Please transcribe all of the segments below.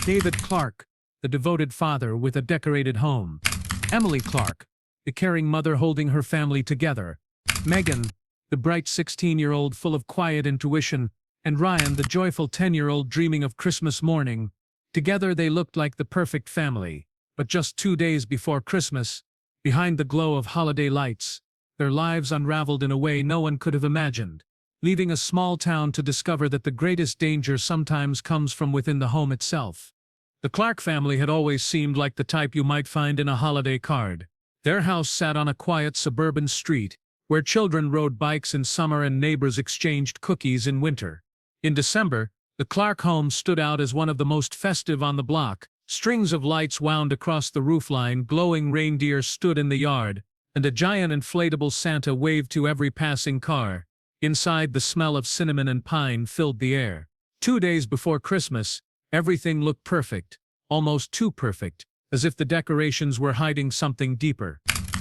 David Clark, the devoted father with a decorated home. Emily Clark, the caring mother holding her family together. Megan, the bright 16-year-old full of quiet intuition, and Ryan, the joyful 10-year-old dreaming of Christmas morning. Together they looked like the perfect family. But just 2 days before Christmas, behind the glow of holiday lights, their lives unraveled in a way no one could have imagined, leaving a small town to discover that the greatest danger sometimes comes from within the home itself. The Clark family had always seemed like the type you might find in a holiday card. Their house sat on a quiet suburban street, where children rode bikes in summer and neighbors exchanged cookies in winter. In December, the Clark home stood out as one of the most festive on the block. Strings of lights wound across the roofline, glowing reindeer stood in the yard, and a giant inflatable Santa waved to every passing car. Inside, the smell of cinnamon and pine filled the air. 2 days before Christmas, everything looked perfect, almost too perfect, as if the decorations were hiding something deeper.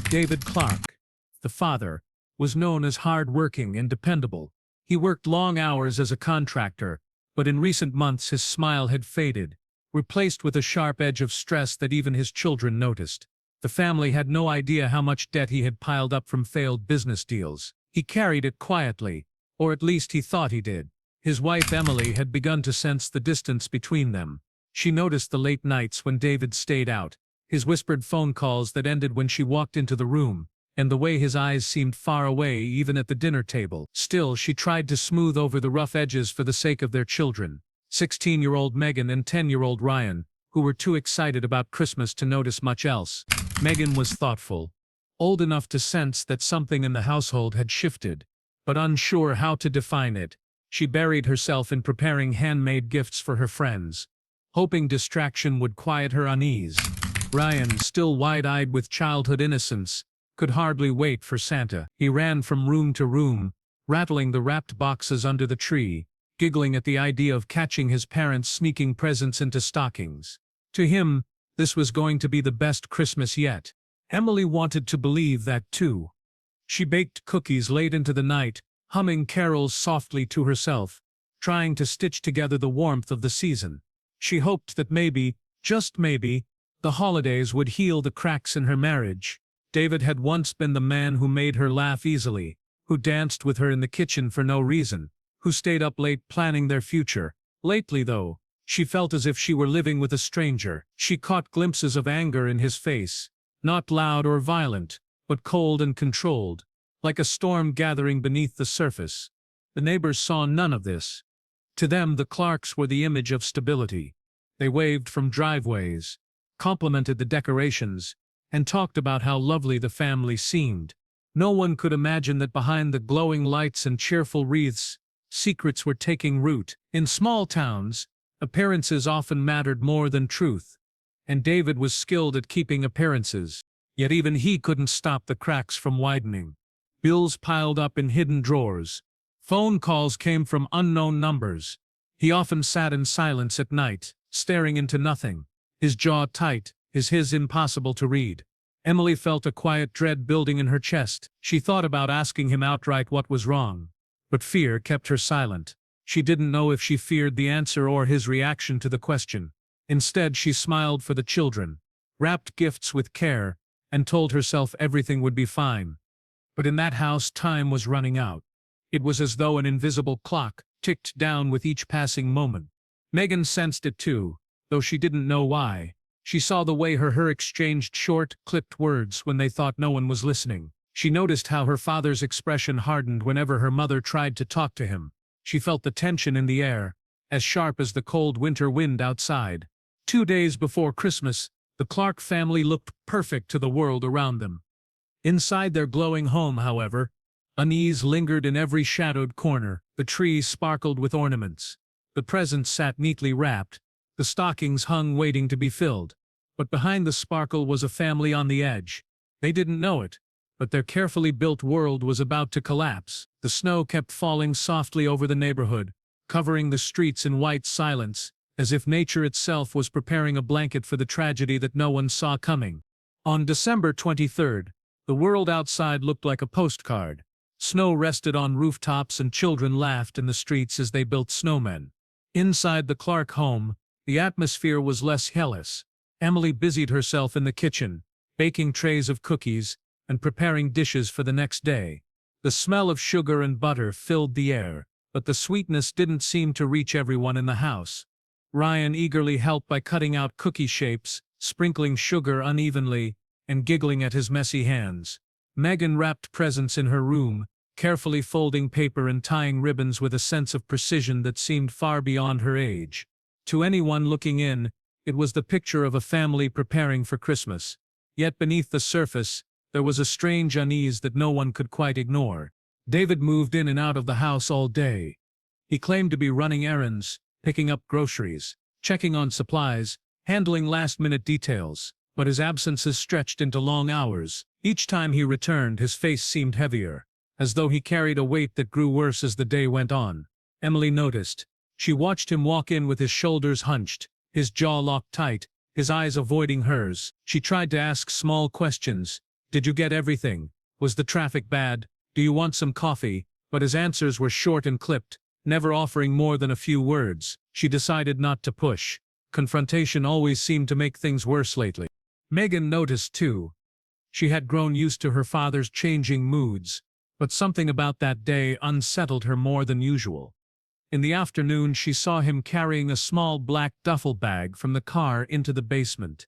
David Clark, the father, was known as hard-working and dependable. He worked long hours as a contractor, but in recent months his smile had faded, replaced with a sharp edge of stress that even his children noticed. The family had no idea how much debt he had piled up from failed business deals. He carried it quietly, or at least he thought he did. His wife Emily had begun to sense the distance between them. She noticed the late nights when David stayed out, his whispered phone calls that ended when she walked into the room, and the way his eyes seemed far away even at the dinner table. Still, she tried to smooth over the rough edges for the sake of their children, 16-year-old Megan and 10-year-old Ryan, who were too excited about Christmas to notice much else. Megan was thoughtful, old enough to sense that something in the household had shifted, but unsure how to define it. She buried herself in preparing handmade gifts for her friends, hoping distraction would quiet her unease. Ryan, still wide-eyed with childhood innocence, could hardly wait for Santa. He ran from room to room, rattling the wrapped boxes under the tree, giggling at the idea of catching his parents sneaking presents into stockings. To him, this was going to be the best Christmas yet. Emily wanted to believe that too. She baked cookies late into the night, humming carols softly to herself, trying to stitch together the warmth of the season. She hoped that maybe, just maybe, the holidays would heal the cracks in her marriage. David had once been the man who made her laugh easily, who danced with her in the kitchen for no reason, who stayed up late planning their future. Lately, though, she felt as if she were living with a stranger. She caught glimpses of anger in his face, not loud or violent, but cold and controlled, like a storm gathering beneath the surface. The neighbors saw none of this. To them, the Clarks were the image of stability. They waved from driveways, complimented the decorations, and talked about how lovely the family seemed. No one could imagine that behind the glowing lights and cheerful wreaths, secrets were taking root. In small towns, appearances often mattered more than truth, and David was skilled at keeping appearances. Yet even he couldn't stop the cracks from widening. Bills piled up in hidden drawers. Phone calls came from unknown numbers. He often sat in silence at night, staring into nothing, his jaw tight, his impossible to read. Emily felt a quiet dread building in her chest. She thought about asking him outright what was wrong, but fear kept her silent. She didn't know if she feared the answer or his reaction to the question. Instead, she smiled for the children, wrapped gifts with care, and told herself everything would be fine. But in that house, time was running out. It was as though an invisible clock ticked down with each passing moment. Megan sensed it too, though she didn't know why. She saw the way her exchanged short, clipped words when they thought no one was listening. She noticed how her father's expression hardened whenever her mother tried to talk to him. She felt the tension in the air, as sharp as the cold winter wind outside. 2 days before Christmas, the Clark family looked perfect to the world around them. Inside their glowing home, however, unease lingered in every shadowed corner. The trees sparkled with ornaments. The presents sat neatly wrapped. The stockings hung waiting to be filled. But behind the sparkle was a family on the edge. They didn't know it, but their carefully built world was about to collapse. The snow kept falling softly over the neighborhood, covering the streets in white silence, as if nature itself was preparing a blanket for the tragedy that no one saw coming. On December 23rd, the world outside looked like a postcard. Snow rested on rooftops and children laughed in the streets as they built snowmen. Inside the Clark home, The atmosphere was less hellish. Emily busied herself in the kitchen, baking trays of cookies and preparing dishes for the next day. The smell of sugar and butter filled the air, but the sweetness didn't seem to reach everyone in the house. Ryan eagerly helped by cutting out cookie shapes, sprinkling sugar unevenly, and giggling at his messy hands. Megan wrapped presents in her room, carefully folding paper and tying ribbons with a sense of precision that seemed far beyond her age. To anyone looking in, it was the picture of a family preparing for Christmas. Yet beneath the surface, there was a strange unease that no one could quite ignore. David moved in and out of the house all day. He claimed to be running errands, picking up groceries, checking on supplies, handling last-minute details, but his absences stretched into long hours. Each time he returned, his face seemed heavier, as though he carried a weight that grew worse as the day went on. Emily noticed. She watched him walk in with his shoulders hunched, his jaw locked tight, his eyes avoiding hers. She tried to ask small questions. Did you get everything? Was the traffic bad? Do you want some coffee? But his answers were short and clipped, never offering more than a few words. She decided not to push. Confrontation always seemed to make things worse lately. Megan noticed too. She had grown used to her father's changing moods, but something about that day unsettled her more than usual. In the afternoon, she saw him carrying a small black duffel bag from the car into the basement.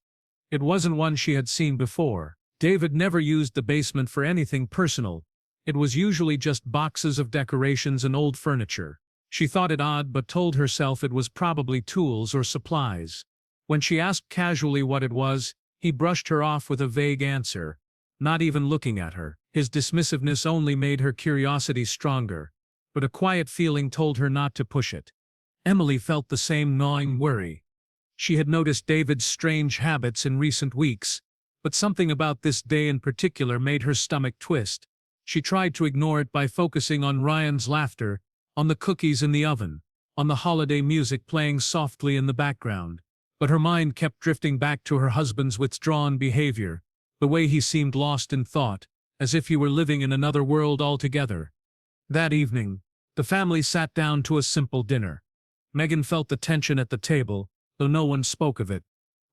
It wasn't one she had seen before. David never used the basement for anything personal. It was usually just boxes of decorations and old furniture. She thought it odd but told herself it was probably tools or supplies. When she asked casually what it was, he brushed her off with a vague answer, not even looking at her. His dismissiveness only made her curiosity stronger, but a quiet feeling told her not to push it. Emily felt the same gnawing worry. She had noticed David's strange habits in recent weeks, but something about this day in particular made her stomach twist. She tried to ignore it by focusing on Ryan's laughter, on the cookies in the oven, on the holiday music playing softly in the background. But her mind kept drifting back to her husband's withdrawn behavior, the way he seemed lost in thought, as if he were living in another world altogether. That evening, the family sat down to a simple dinner. Megan felt the tension at the table, though no one spoke of it.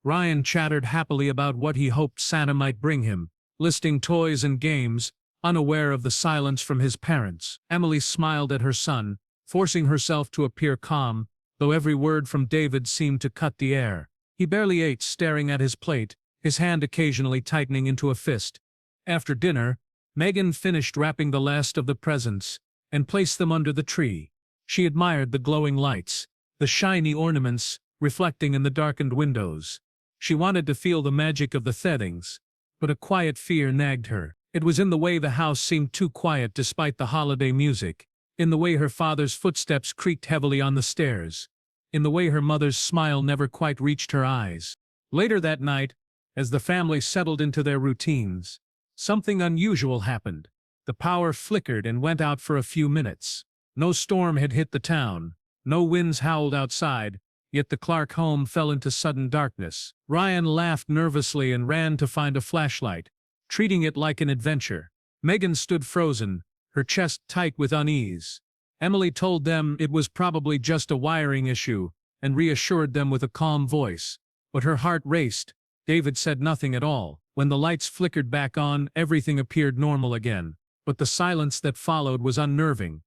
Ryan chattered happily about what he hoped Santa might bring him, listing toys and games, unaware of the silence from his parents. Emily smiled at her son, forcing herself to appear calm, though every word from David seemed to cut the air. He barely ate, staring at his plate, his hand occasionally tightening into a fist. After dinner, Megan finished wrapping the last of the presents and placed them under the tree. She admired the glowing lights, the shiny ornaments reflecting in the darkened windows. She wanted to feel the magic of the settings, but a quiet fear nagged her. It was in the way the house seemed too quiet despite the holiday music, in the way her father's footsteps creaked heavily on the stairs, in the way her mother's smile never quite reached her eyes. Later that night, as the family settled into their routines, something unusual happened. The power flickered and went out for a few minutes. No storm had hit the town, no winds howled outside, yet the Clark home fell into sudden darkness. Ryan laughed nervously and ran to find a flashlight, treating it like an adventure. Megan stood frozen, her chest tight with unease. Emily told them it was probably just a wiring issue, and reassured them with a calm voice. But her heart raced. David said nothing at all. When the lights flickered back on, everything appeared normal again. But the silence that followed was unnerving.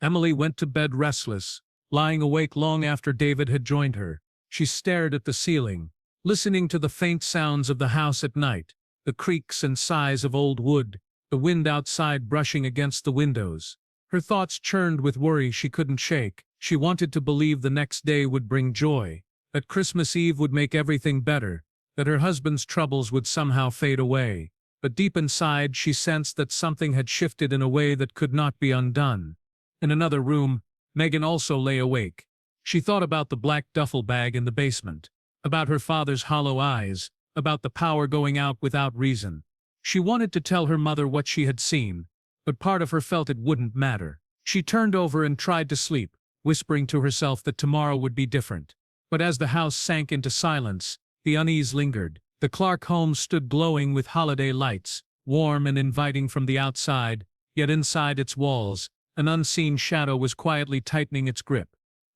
Emily went to bed restless, lying awake long after David had joined her. She stared at the ceiling, listening to the faint sounds of the house at night, the creaks and sighs of old wood, the wind outside brushing against the windows. Her thoughts churned with worry she couldn't shake. She wanted to believe the next day would bring joy, that Christmas Eve would make everything better, that her husband's troubles would somehow fade away. But deep inside she sensed that something had shifted in a way that could not be undone. In another room, Megan also lay awake. She thought about the black duffel bag in the basement, about her father's hollow eyes, about the power going out without reason. She wanted to tell her mother what she had seen, but part of her felt it wouldn't matter. She turned over and tried to sleep, whispering to herself that tomorrow would be different. But as the house sank into silence, the unease lingered. The Clark home stood glowing with holiday lights, warm and inviting from the outside, yet inside its walls, an unseen shadow was quietly tightening its grip.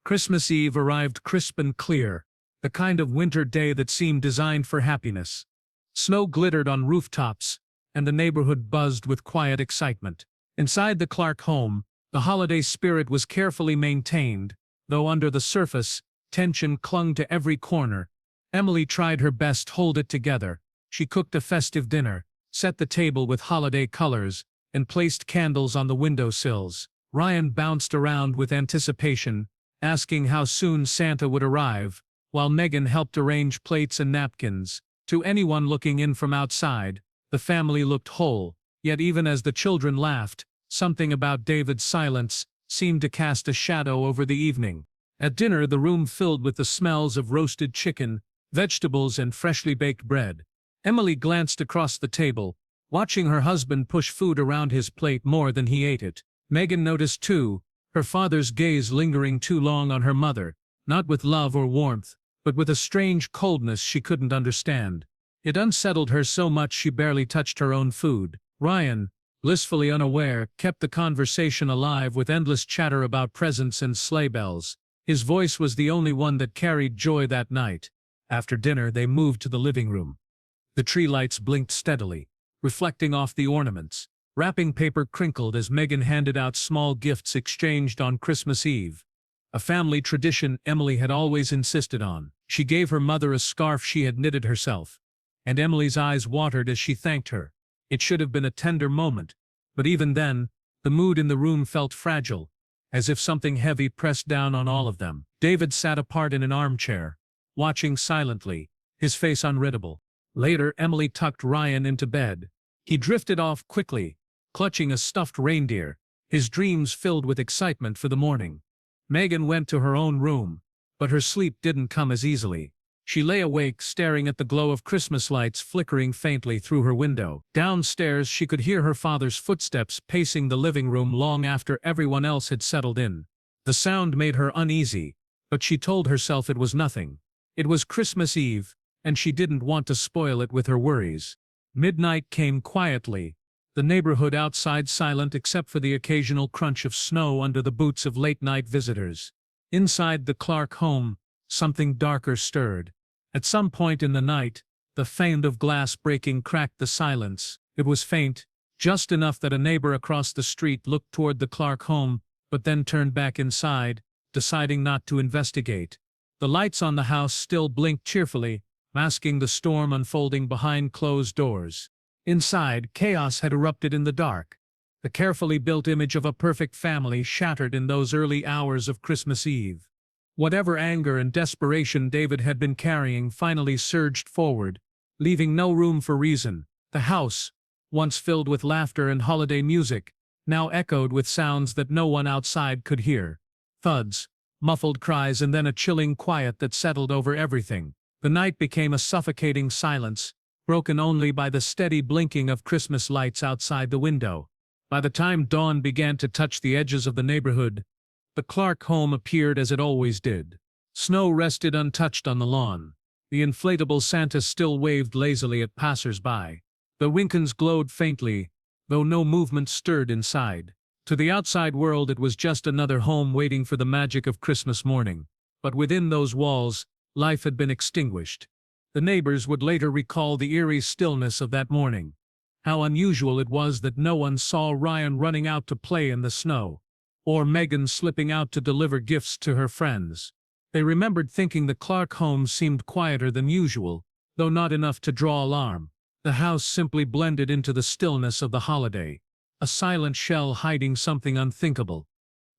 Christmas Eve arrived crisp and clear, the kind of winter day that seemed designed for happiness. Snow glittered on rooftops, and the neighborhood buzzed with quiet excitement. Inside the Clark home, the holiday spirit was carefully maintained, though under the surface, tension clung to every corner. Emily tried her best to hold it together. She cooked a festive dinner, set the table with holiday colors, and placed candles on the windowsills. Ryan bounced around with anticipation, asking how soon Santa would arrive, while Megan helped arrange plates and napkins. To anyone looking in from outside, the family looked whole, yet even as the children laughed, something about David's silence seemed to cast a shadow over the evening. At dinner, the room filled with the smells of roasted chicken, vegetables, and freshly baked bread. Emily glanced across the table, watching her husband push food around his plate more than he ate it. Megan noticed too, her father's gaze lingering too long on her mother, not with love or warmth, but with a strange coldness she couldn't understand. It unsettled her so much she barely touched her own food. Ryan, blissfully unaware, kept the conversation alive with endless chatter about presents and sleigh bells. His voice was the only one that carried joy that night. After dinner, they moved to the living room. The tree lights blinked steadily, reflecting off the ornaments. Wrapping paper crinkled as Megan handed out small gifts exchanged on Christmas Eve. A family tradition Emily had always insisted on. She gave her mother a scarf she had knitted herself, and Emily's eyes watered as she thanked her. It should have been a tender moment, but even then, the mood in the room felt fragile, as if something heavy pressed down on all of them. David sat apart in an armchair, watching silently, his face unreadable. Later, Emily tucked Ryan into bed. He drifted off quickly, clutching a stuffed reindeer, his dreams filled with excitement for the morning. Megan went to her own room, but her sleep didn't come as easily. She lay awake staring at the glow of Christmas lights flickering faintly through her window. Downstairs, she could hear her father's footsteps pacing the living room long after everyone else had settled in. The sound made her uneasy, but she told herself it was nothing. It was Christmas Eve, and she didn't want to spoil it with her worries. Midnight came quietly, the neighborhood outside silent except for the occasional crunch of snow under the boots of late-night visitors. Inside the Clark home, something darker stirred. At some point in the night, the sound of glass breaking cracked the silence. It was faint, just enough that a neighbor across the street looked toward the Clark home, but then turned back inside, deciding not to investigate. The lights on the house still blinked cheerfully, masking the storm unfolding behind closed doors. Inside, chaos had erupted in the dark. The carefully built image of a perfect family shattered in those early hours of Christmas Eve. Whatever anger and desperation David had been carrying finally surged forward, leaving no room for reason. The house, once filled with laughter and holiday music, now echoed with sounds that no one outside could hear. Thuds, muffled cries, and then a chilling quiet that settled over everything. The night became a suffocating silence, broken only by the steady blinking of Christmas lights outside the window. By the time dawn began to touch the edges of the neighborhood, the Clark home appeared as it always did. Snow rested untouched on the lawn. The inflatable Santa still waved lazily at passers-by. The winkins glowed faintly, though no movement stirred inside. To the outside world it was just another home waiting for the magic of Christmas morning. But within those walls, life had been extinguished. The neighbors would later recall the eerie stillness of that morning. How unusual it was that no one saw Ryan running out to play in the snow, or Megan slipping out to deliver gifts to her friends. They remembered thinking the Clark home seemed quieter than usual, though not enough to draw alarm. The house simply blended into the stillness of the holiday, a silent shell hiding something unthinkable.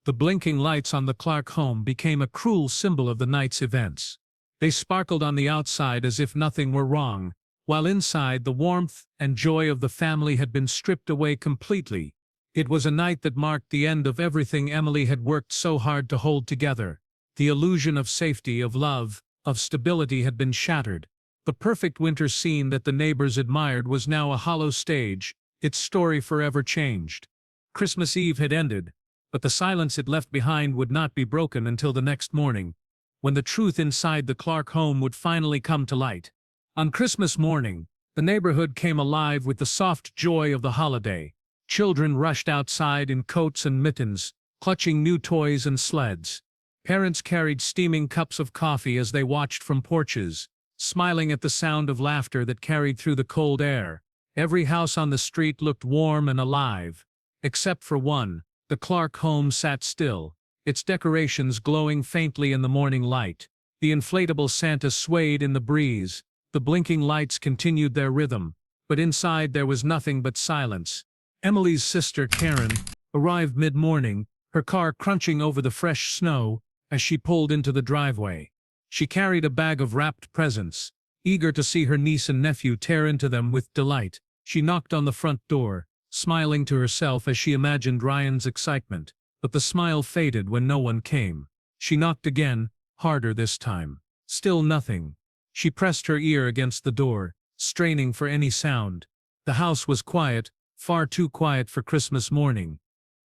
The blinking lights on the Clark home became a cruel symbol of the night's events. They sparkled on the outside as if nothing were wrong, while inside the warmth and joy of the family had been stripped away completely. It was a night that marked the end of everything Emily had worked so hard to hold together. The illusion of safety, of love, of stability had been shattered. The perfect winter scene that the neighbors admired was now a hollow stage, its story forever changed. Christmas Eve had ended, but the silence it left behind would not be broken until the next morning, when the truth inside the Clark home would finally come to light. On Christmas morning, the neighborhood came alive with the soft joy of the holiday. Children rushed outside in coats and mittens, clutching new toys and sleds. Parents carried steaming cups of coffee as they watched from porches, smiling at the sound of laughter that carried through the cold air. Every house on the street looked warm and alive. Except for one, the Clark home sat still, its decorations glowing faintly in the morning light. The inflatable Santa swayed in the breeze, the blinking lights continued their rhythm, but inside there was nothing but silence. Emily's sister Karen arrived mid-morning, her car crunching over the fresh snow as she pulled into the driveway. She carried a bag of wrapped presents, eager to see her niece and nephew tear into them with delight. She knocked on the front door, smiling to herself as she imagined Ryan's excitement, but the smile faded when no one came. She knocked again, harder this time. Still nothing. She pressed her ear against the door, straining for any sound. The house was quiet, far too quiet for Christmas morning.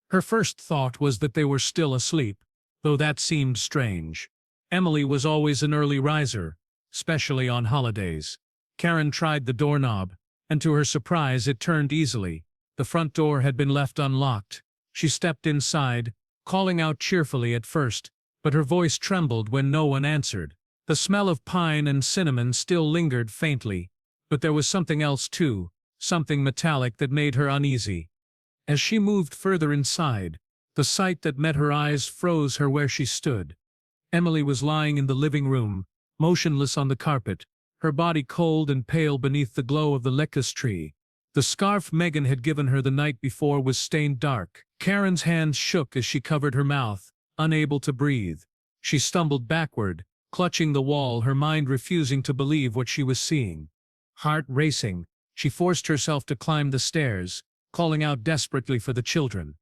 Her first thought was that they were still asleep, though that seemed strange. Emily was always an early riser, especially on holidays. Karen tried the doorknob, and to her surprise it turned easily. The front door had been left unlocked. She stepped inside, calling out cheerfully at first, but her voice trembled when no one answered. The smell of pine and cinnamon still lingered faintly, but there was something else too, something metallic that made her uneasy. As she moved further inside, the sight that met her eyes froze her where she stood. Emily was lying in the living room, motionless on the carpet, her body cold and pale beneath the glow of the lectus tree. The scarf Megan had given her the night before was stained dark. Karen's hands shook as she covered her mouth, unable to breathe. She stumbled backward, clutching the wall, her mind refusing to believe what she was seeing. Heart racing, she forced herself to climb the stairs, calling out desperately for the children.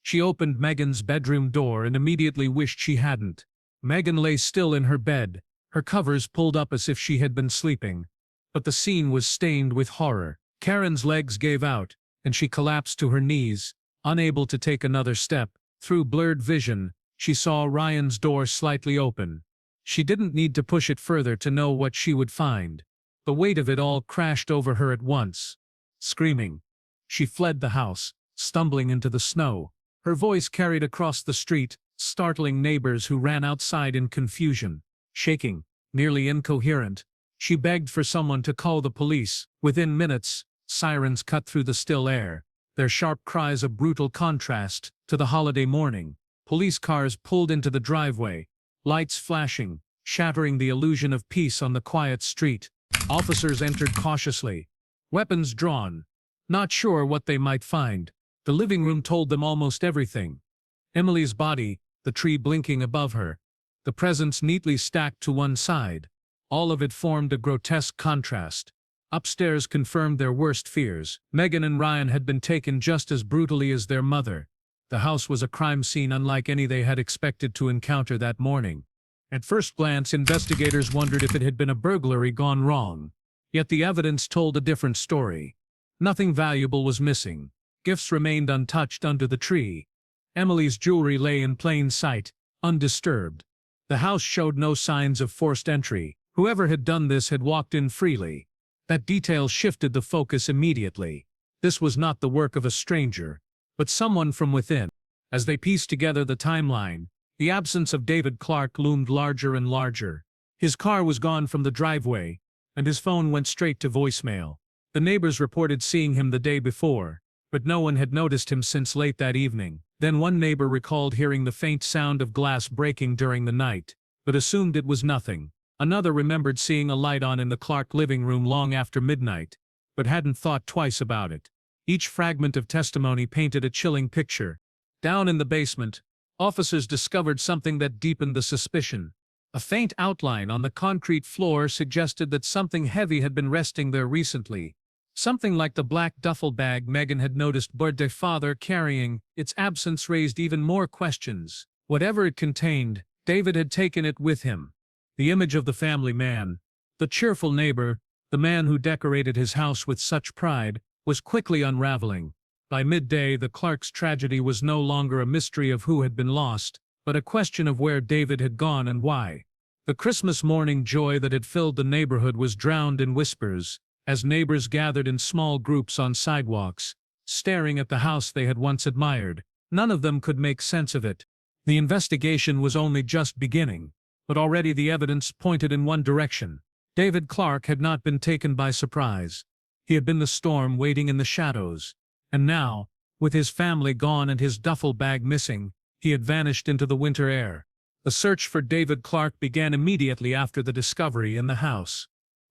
She opened Megan's bedroom door and immediately wished she hadn't. Megan lay still in her bed, her covers pulled up as if she had been sleeping. But the scene was stained with horror. Karen's legs gave out, and she collapsed to her knees, unable to take another step. Through blurred vision, she saw Ryan's door slightly open. She didn't need to push it further to know what she would find. The weight of it all crashed over her at once. Screaming, she fled the house, stumbling into the snow. Her voice carried across the street, startling neighbors who ran outside in confusion. Shaking, nearly incoherent, she begged for someone to call the police. Within minutes, sirens cut through the still air, their sharp cries a brutal contrast to the holiday morning. Police cars pulled into the driveway, lights flashing, shattering the illusion of peace on the quiet street. Officers entered cautiously, weapons drawn, not sure what they might find. The living room told them almost everything. Emily's body, the tree blinking above her, the presents neatly stacked to one side. All of it formed a grotesque contrast. Upstairs confirmed their worst fears. Megan and Ryan had been taken just as brutally as their mother. The house was a crime scene unlike any they had expected to encounter that morning. At first glance, investigators wondered if it had been a burglary gone wrong. Yet the evidence told a different story. Nothing valuable was missing. Gifts remained untouched under the tree. Emily's jewelry lay in plain sight, undisturbed. The house showed no signs of forced entry. Whoever had done this had walked in freely. That detail shifted the focus immediately. This was not the work of a stranger, but someone from within. As they pieced together the timeline, the absence of David Clark loomed larger and larger. His car was gone from the driveway, and his phone went straight to voicemail. The neighbors reported seeing him the day before, but no one had noticed him since late that evening. Then one neighbor recalled hearing the faint sound of glass breaking during the night, but assumed it was nothing. Another remembered seeing a light on in the Clark living room long after midnight, but hadn't thought twice about it. Each fragment of testimony painted a chilling picture. Down in the basement, officers discovered something that deepened the suspicion. A faint outline on the concrete floor suggested that something heavy had been resting there recently. Something like the black duffel bag Megan had noticed birthday father carrying. Its absence raised even more questions. Whatever it contained, David had taken it with him. The image of the family man, the cheerful neighbor, the man who decorated his house with such pride, was quickly unraveling. By midday, the Clarks' tragedy was no longer a mystery of who had been lost, but a question of where David had gone and why. The Christmas morning joy that had filled the neighborhood was drowned in whispers, as neighbors gathered in small groups on sidewalks, staring at the house they had once admired. None of them could make sense of it. The investigation was only just beginning, but already the evidence pointed in one direction. David Clark had not been taken by surprise. He had been the storm waiting in the shadows. And now, with his family gone and his duffel bag missing, he had vanished into the winter air. The search for David Clark began immediately after the discovery in the house.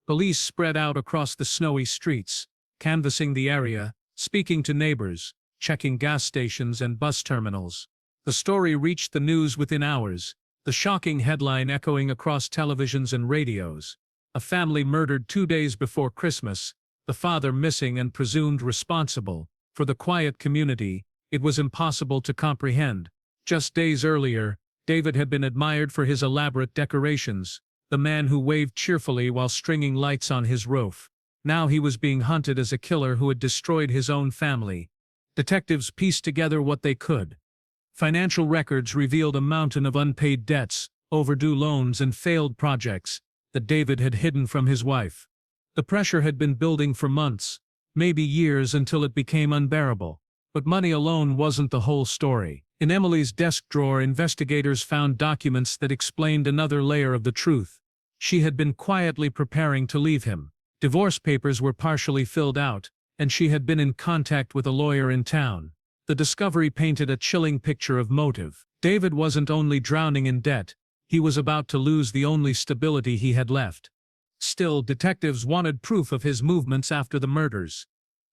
Police spread out across the snowy streets, canvassing the area, speaking to neighbors, checking gas stations and bus terminals. The story reached the news within hours, the shocking headline echoing across televisions and radios. A family murdered 2 days before Christmas, the father missing and presumed responsible. For the quiet community, it was impossible to comprehend. Just days earlier, David had been admired for his elaborate decorations, the man who waved cheerfully while stringing lights on his roof. Now he was being hunted as a killer who had destroyed his own family. Detectives pieced together what they could. Financial records revealed a mountain of unpaid debts, overdue loans and failed projects that David had hidden from his wife. The pressure had been building for months, maybe years, until it became unbearable. But money alone wasn't the whole story. In Emily's desk drawer, investigators found documents that explained another layer of the truth. She had been quietly preparing to leave him. Divorce papers were partially filled out, and she had been in contact with a lawyer in town. The discovery painted a chilling picture of motive. David wasn't only drowning in debt, he was about to lose the only stability he had left. Still, detectives wanted proof of his movements after the murders.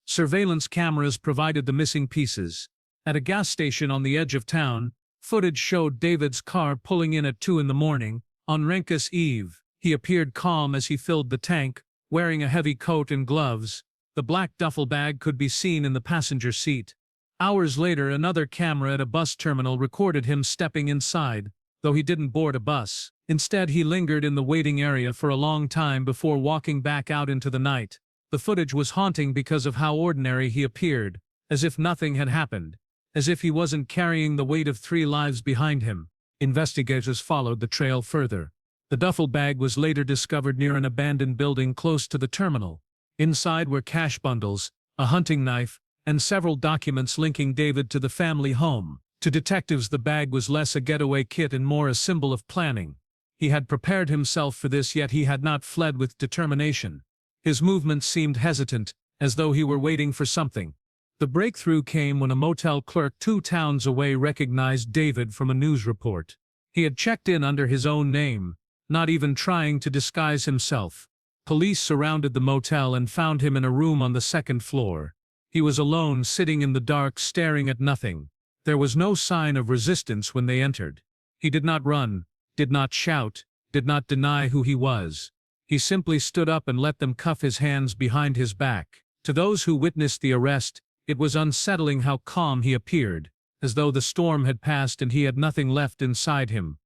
Surveillance cameras provided the missing pieces. At a gas station on the edge of town, footage showed David's car pulling in at 2 in the morning. On Renkus Eve, he appeared calm as he filled the tank, wearing a heavy coat and gloves. The black duffel bag could be seen in the passenger seat. Hours later, another camera at a bus terminal recorded him stepping inside, though he didn't board a bus. Instead, he lingered in the waiting area for a long time before walking back out into the night. The footage was haunting because of how ordinary he appeared, as if nothing had happened, as if he wasn't carrying the weight of 3 lives behind him. Investigators followed the trail further. The duffel bag was later discovered near an abandoned building close to the terminal. Inside were cash bundles, a hunting knife, and several documents linking David to the family home. To detectives, the bag was less a getaway kit and more a symbol of planning. He had prepared himself for this, yet he had not fled with determination. His movements seemed hesitant, as though he were waiting for something. The breakthrough came when a motel clerk 2 towns away recognized David from a news report. He had checked in under his own name, not even trying to disguise himself. Police surrounded the motel and found him in a room on the 2nd floor. He was alone, sitting in the dark, staring at nothing. There was no sign of resistance when they entered. He did not run, did not shout, did not deny who he was. He simply stood up and let them cuff his hands behind his back. To those who witnessed the arrest, it was unsettling how calm he appeared, as though the storm had passed and he had nothing left inside him.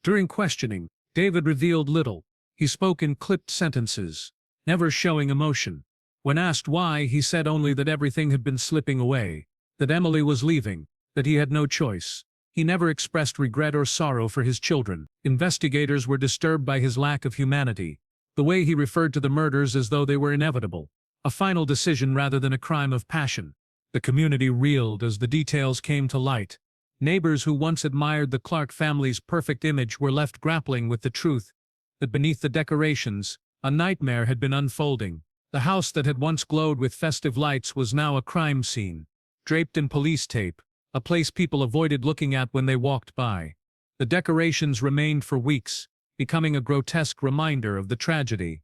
During questioning, David revealed little. He spoke in clipped sentences, never showing emotion. When asked why, he said only that everything had been slipping away, that Emily was leaving, that he had no choice. He never expressed regret or sorrow for his children. Investigators were disturbed by his lack of humanity, the way he referred to the murders as though they were inevitable, a final decision rather than a crime of passion. The community reeled as the details came to light. Neighbors who once admired the Clark family's perfect image were left grappling with the truth that beneath the decorations, a nightmare had been unfolding. The house that had once glowed with festive lights was now a crime scene, draped in police tape, a place people avoided looking at when they walked by. The decorations remained for weeks, becoming a grotesque reminder of the tragedy.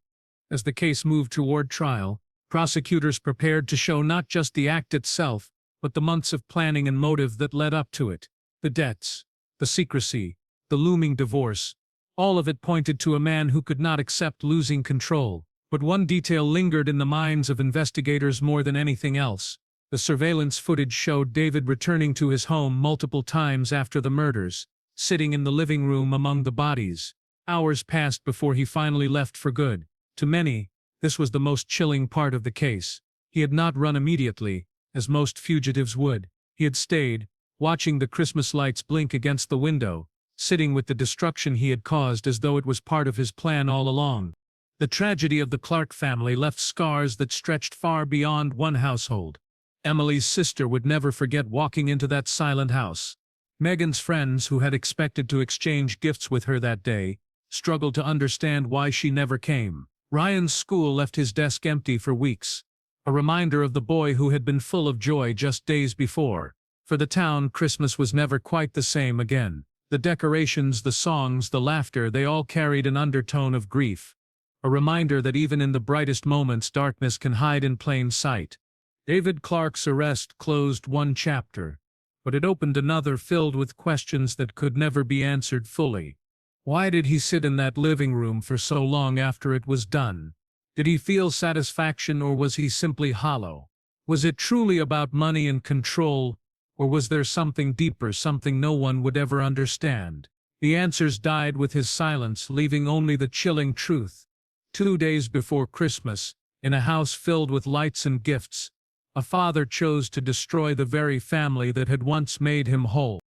As the case moved toward trial, prosecutors prepared to show not just the act itself, but the months of planning and motive that led up to it. The debts, the secrecy, the looming divorce, all of it pointed to a man who could not accept losing control. But one detail lingered in the minds of investigators more than anything else. The surveillance footage showed David returning to his home multiple times after the murders, sitting in the living room among the bodies. Hours passed before he finally left for good. To many, this was the most chilling part of the case. He had not run immediately, as most fugitives would. He had stayed, watching the Christmas lights blink against the window, sitting with the destruction he had caused as though it was part of his plan all along. The tragedy of the Clark family left scars that stretched far beyond one household. Emily's sister would never forget walking into that silent house. Megan's friends, who had expected to exchange gifts with her that day, struggled to understand why she never came. Ryan's school left his desk empty for weeks, a reminder of the boy who had been full of joy just days before. For the town, Christmas was never quite the same again. The decorations, the songs, the laughter, they all carried an undertone of grief, a reminder that even in the brightest moments, darkness can hide in plain sight. David Clark's arrest closed one chapter, but it opened another filled with questions that could never be answered fully. Why did he sit in that living room for so long after it was done? Did he feel satisfaction, or was he simply hollow? Was it truly about money and control, or was there something deeper, something no one would ever understand? The answers died with his silence, leaving only the chilling truth. 2 days before Christmas, in a house filled with lights and gifts, a father chose to destroy the very family that had once made him whole.